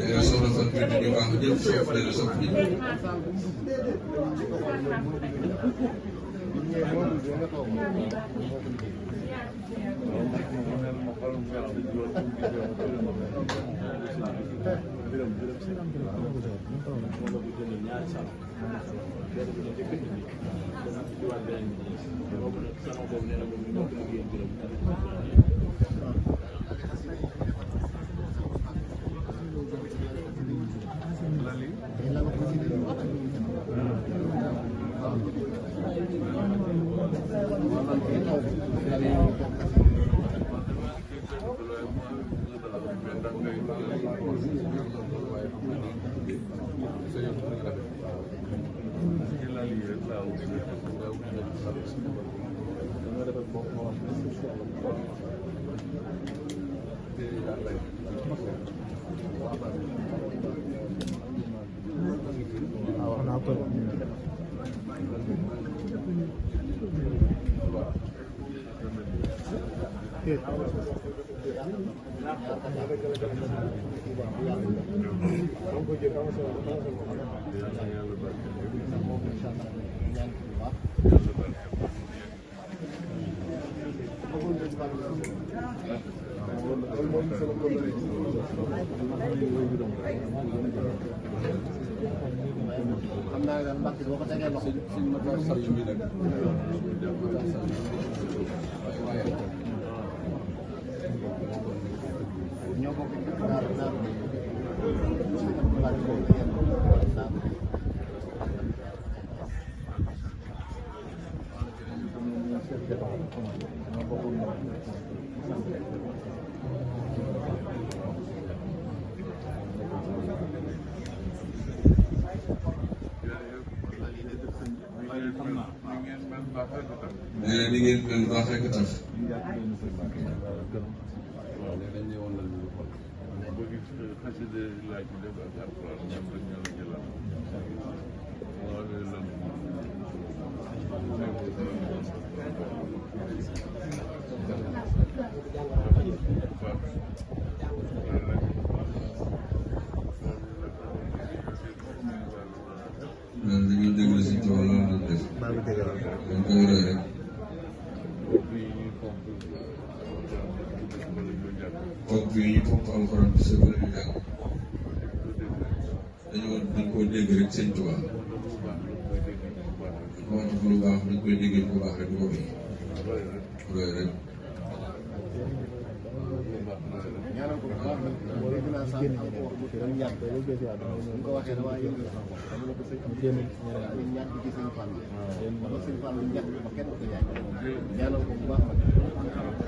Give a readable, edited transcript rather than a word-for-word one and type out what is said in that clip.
Dia soxla fa kii bi baax jël suuf dana sopp bi ni ngeen mel baax rek tax dañuy déglu si tool loolu def dañ koy roy rek foog bi ñu fonk alxuraan bi sëb la ñu jàng dañ koo dégg rek sëñ Tuubaa moo tax lu baax dañ koy déggee bu baax rek du ko fi roy rek ñaanal ko bu baax